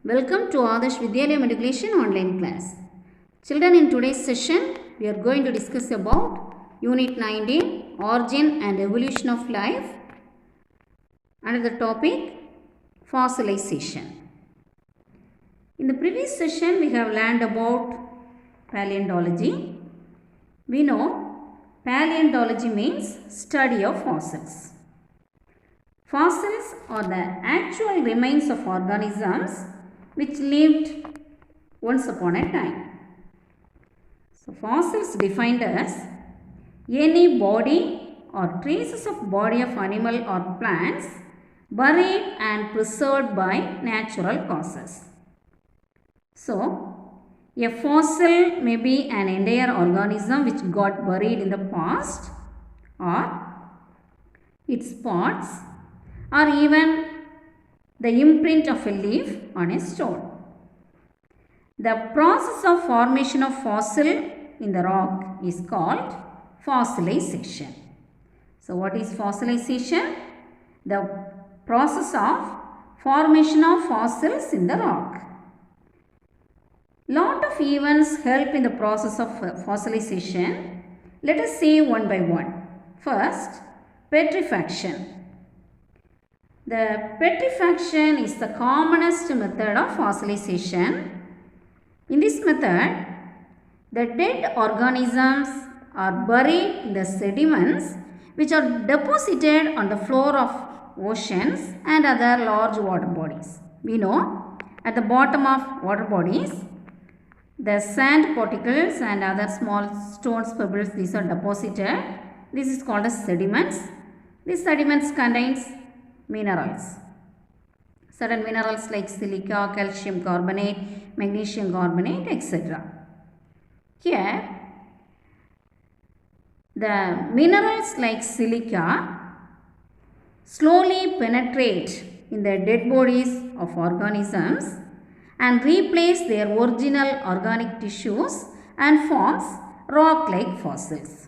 Welcome to Adarsh Vidyalaya Matriculation online class. Children, in today's session, we are going to discuss about Unit 19, Origin and Evolution of Life, under the topic Fossilization. In the previous session, we have learned about paleontology. We know paleontology means study of fossils. Fossils are the actual remains of organisms which lived once upon a time. So, fossils defined as any body or traces of body of animal or plants buried and preserved by natural causes. So, a fossil may be an entire organism which got buried in the past, or its parts, or even the imprint of a leaf on a stone. The process of formation of fossil in the rock is called fossilization. So, what is fossilization? The process of formation of fossils in the rock. Lot of events help in the process of fossilization. Let us see one by one. First, petrifaction. The petrifaction is the commonest method of fossilization. In this method, the dead organisms are buried in the sediments which are deposited on the floor of oceans and other large water bodies. We know at the bottom of water bodies, the sand particles and other small stones, pebbles, these are deposited. This is called as sediments. These sediments contains minerals. Certain minerals like silica, calcium carbonate, magnesium carbonate, etc. Here, the minerals like silica slowly penetrate in the dead bodies of organisms and replace their original organic tissues and forms rock-like fossils.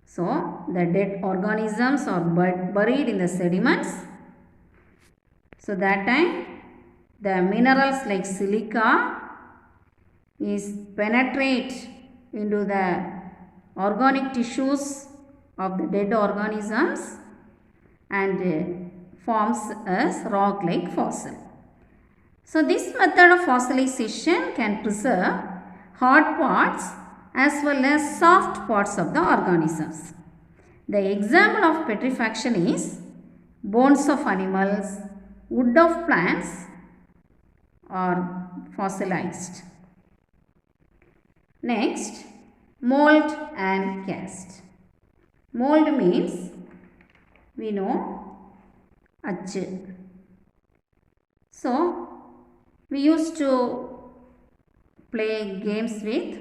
So, the dead organisms are buried in the sediments. So, that time the minerals like silica is penetrate into the organic tissues of the dead organisms and forms as rock-like fossil. So, this method of fossilization can preserve hard parts as well as soft parts of the organisms. The example of petrifaction is bones of animals, wood of plants are fossilized. Next, mold and cast. Mold means we know achu. So, we used to play games with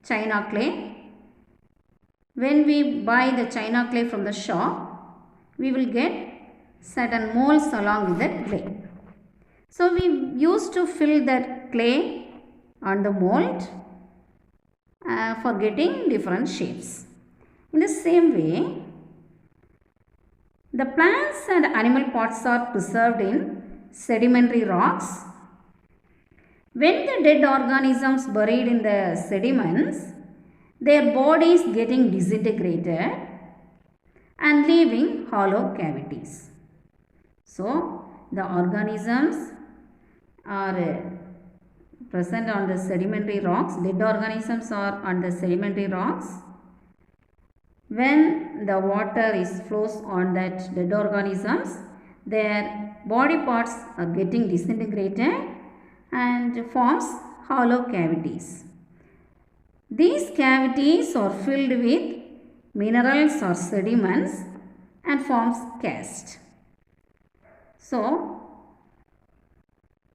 china clay. When we buy the china clay from the shop, we will get certain molds along with that clay. So, we used to fill that clay on the mold for getting different shapes. In the same way, the plants and animal parts are preserved in sedimentary rocks. When the dead organisms buried in the sediments, their bodies getting disintegrated and leaving hollow cavities. So, the organisms are present on the sedimentary rocks. Dead organisms are on the sedimentary rocks. When the water flows on that dead organisms, their body parts are getting disintegrated and forms hollow cavities. These cavities are filled with minerals or sediments and forms cast. So,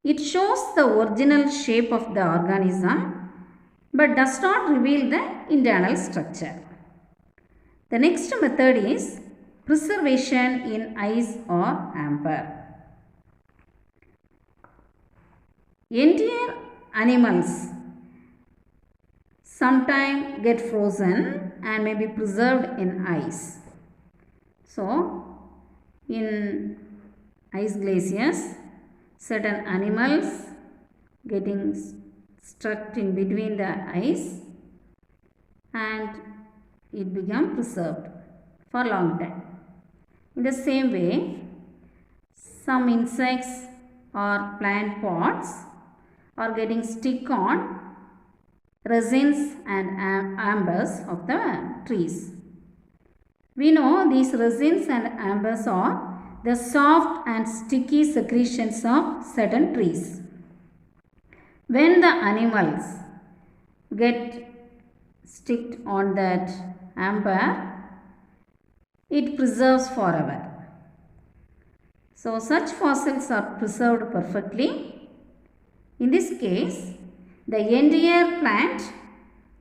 it shows the original shape of the organism but does not reveal the internal structure. The next method is preservation in ice or amber. Entire animals sometimes get frozen and may be preserved in ice. So, in ice glaciers, certain animals getting stuck in between the ice, and it became preserved for a long time. In the same way, some insects or plant pods are getting stick on resins and ambers of the trees. We know these resins and ambers are the soft and sticky secretions of certain trees. When the animals get sticked on that amber, it preserves forever. So such fossils are preserved perfectly. In this case, the entire plant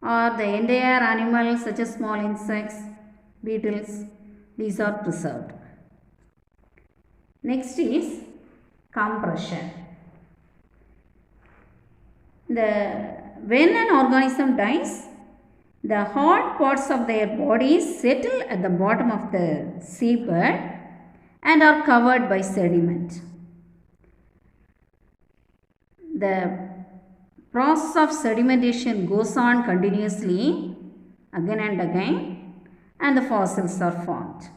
or the entire animal such as small insects, beetles, these are preserved. Next is compression. When an organism dies, the hard parts of their bodies settle at the bottom of the seabed and are covered by sediment. The process of sedimentation goes on continuously again and again, and the fossils are formed.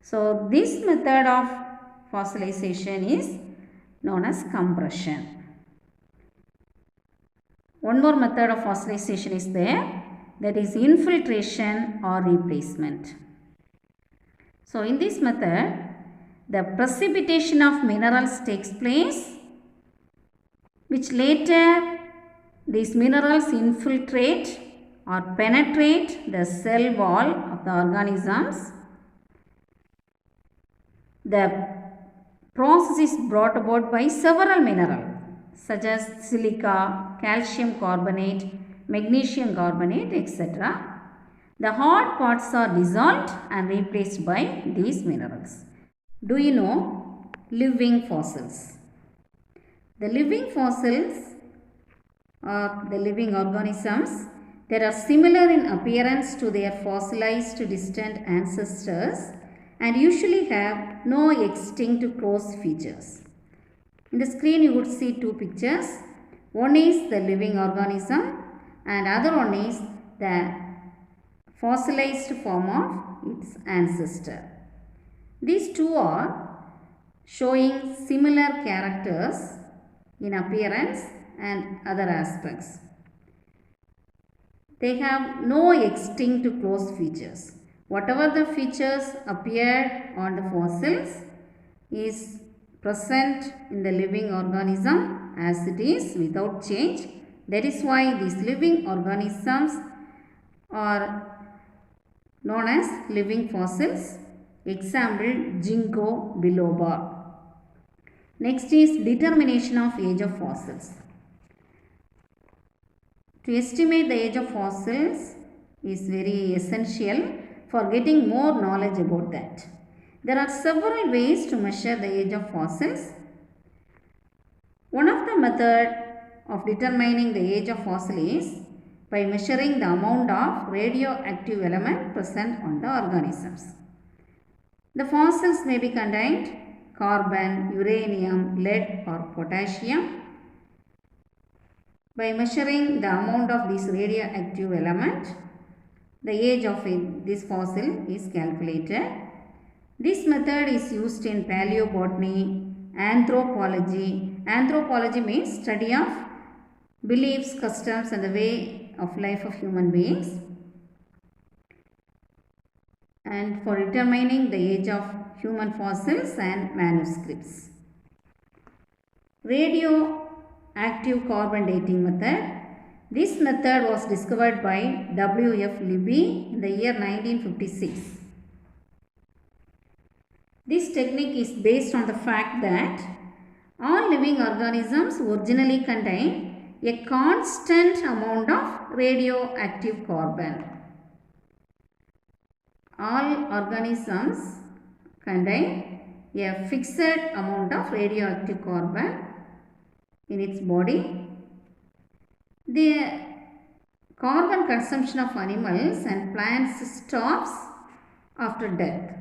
So this method of fossilization is known as compression. One more method of fossilization is there, that is infiltration or replacement. So in this method, the precipitation of minerals takes place, which later these minerals infiltrate or penetrate the cell wall of the organisms. The process is brought about by several minerals such as silica, calcium carbonate, magnesium carbonate, etc. The hard parts are dissolved and replaced by these minerals. Do you know living fossils? The living fossils or the living organisms that are similar in appearance to their fossilized distant ancestors and usually have no extinct close features. In the screen you would see two pictures. One is the living organism and other one is the fossilized form of its ancestor. These two are showing similar characters in appearance and other aspects. They have no extinct close features. Whatever the features appeared on the fossils is present in the living organism as it is without change. That is why these living organisms are known as living fossils. Example, Ginkgo biloba. Next is determination of age of fossils. To estimate the age of fossils is very essential for getting more knowledge about that. There are several ways to measure the age of fossils. One of the methods of determining the age of fossil is by measuring the amount of radioactive element present on the organisms. The fossils may be contained carbon, uranium, lead or potassium. By measuring the amount of this radioactive element, the age of this fossil is calculated. This method is used in paleobotany, anthropology. Anthropology means study of beliefs, customs and the way of life of human beings. And for determining the age of human fossils and manuscripts. Radioactive carbon dating method. This method was discovered by W.F. Libby in the year 1956. This technique is based on the fact that all living organisms originally contain a constant amount of radioactive carbon. All organisms contain a fixed amount of radioactive carbon in its body. The carbon consumption of animals and plants stops after death.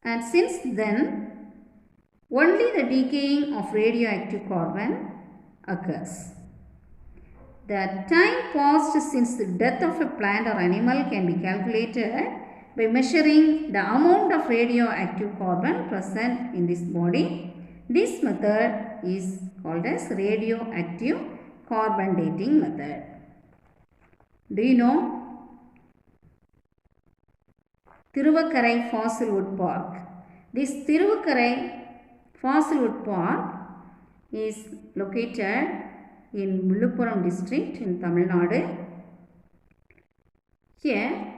And since then, only the decaying of radioactive carbon occurs. The time passed since the death of a plant or animal can be calculated by measuring the amount of radioactive carbon present in this body. This method is called as radioactive carbon dating method. Do you know Thiruvakkarai Fossil Wood Park? This Thiruvakkarai Fossil Wood Park is located in Villupuram district in Tamil Nadu. Here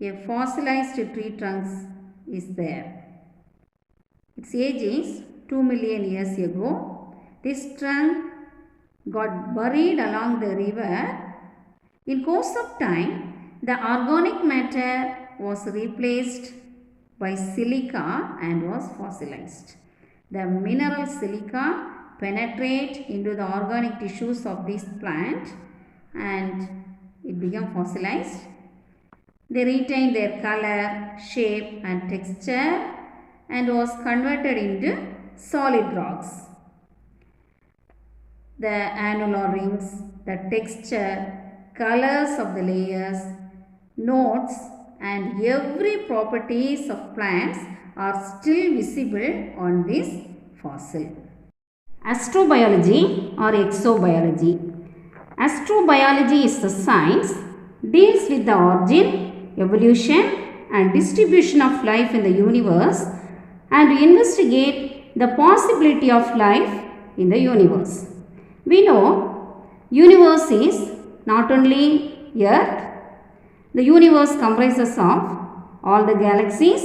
a fossilized tree trunks is there. Its age is 2 million years ago. This trunk got buried along the river. In course of time, the organic matter was replaced by silica and was fossilized. The mineral silica penetrate into the organic tissues of this plant and it became fossilized. They retained their color, shape and texture and was converted into solid rocks. The annular rings, the texture, colors of the layers, nodes and every properties of plants are still visible on this fossil. Astrobiology or exobiology. Astrobiology is the science deals with the origin, evolution and distribution of life in the universe and to investigate the possibility of life in the universe. We know universe is not only Earth. The universe comprises of all the galaxies,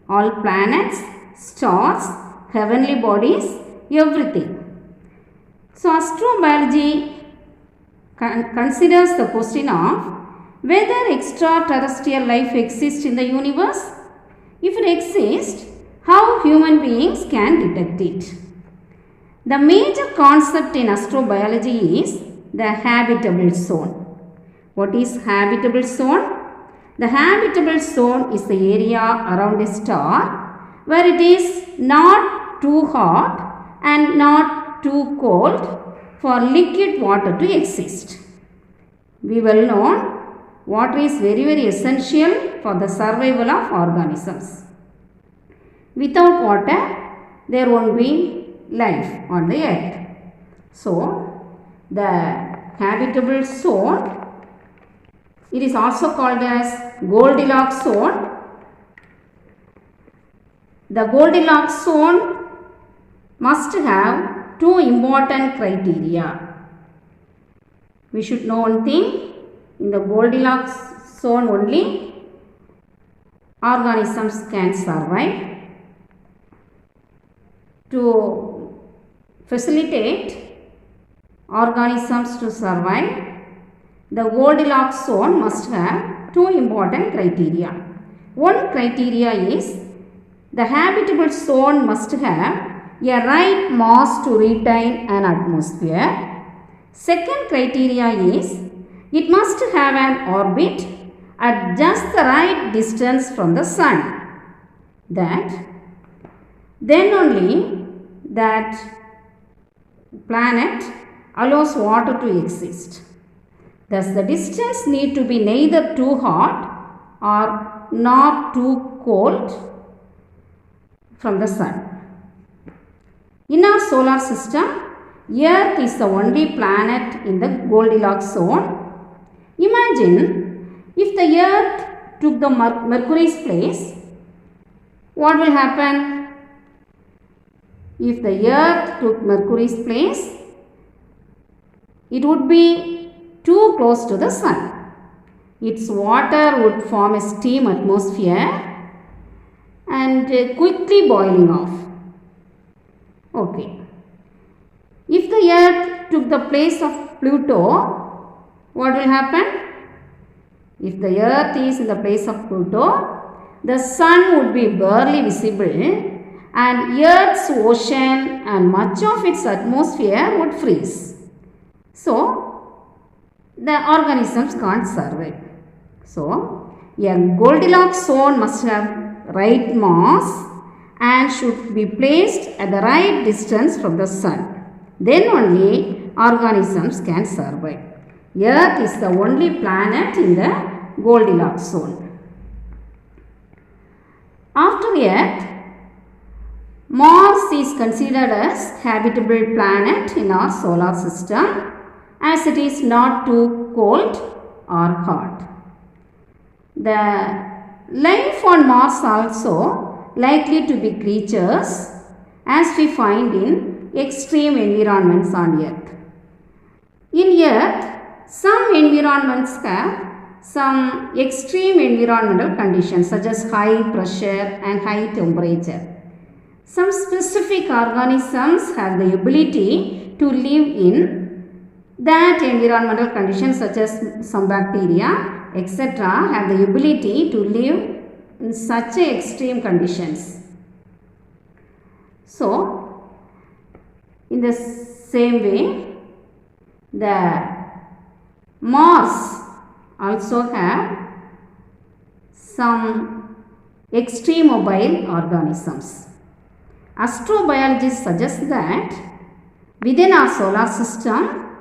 all planets, stars, heavenly bodies, everything. So astrobiology considers the question of whether extraterrestrial life exists in the universe. If it exists, how human beings can detect it. The major concept in astrobiology is the habitable zone. What is habitable zone? The habitable zone is the area around a star where it is not too hot and not too cold for liquid water to exist. We well know water is very essential for the survival of organisms. Without water, there won't be life on the earth. So, the habitable zone, it is also called as Goldilocks zone. The Goldilocks zone must have two important criteria. We should know one thing, in the Goldilocks zone only organisms can survive. To facilitate organisms to survive, the Goldilocks zone must have two important criteria. One criteria is the habitable zone must have a right mass to retain an atmosphere. Second criteria is it must have an orbit at just the right distance from the sun. Then only that planet allows water to exist. Thus, the distance need to be neither too hot or not too cold from the sun. In our solar system, Earth is the only planet in the Goldilocks zone. Imagine if the Earth took the Mercury's place, what will happen? If the Earth took Mercury's place, it would be too close to the sun. Its water would form a steam atmosphere and quickly boiling off. Okay. If the Earth took the place of Pluto, what will happen? If the Earth is in the place of Pluto, the sun would be barely visible and Earth's ocean and much of its atmosphere would freeze. So, the organisms can't survive. So, a Goldilocks zone must have right mass and should be placed at the right distance from the sun. Then only organisms can survive. Earth is the only planet in the Goldilocks zone. After Earth, Mars is considered as habitable planet in our solar system as it is not too cold or hot. The life on Mars also likely to be creatures as we find in extreme environments on Earth. In Earth, some environments have some extreme environmental conditions such as high pressure and high temperature. Some specific organisms have the ability to live in that environmental conditions such as some bacteria, etc. have the ability to live in such extreme conditions. So, in the same way, the Mars also have some extremobile organisms. Astrobiologists suggest that within our solar system,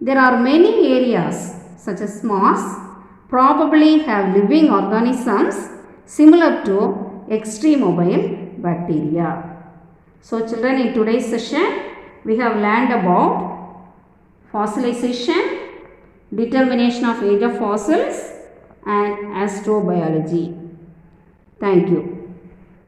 there are many areas such as Mars probably have living organisms similar to extremobile bacteria. So children, in today's session, we have learned about fossilization, determination of age of fossils and astrobiology. Thank you.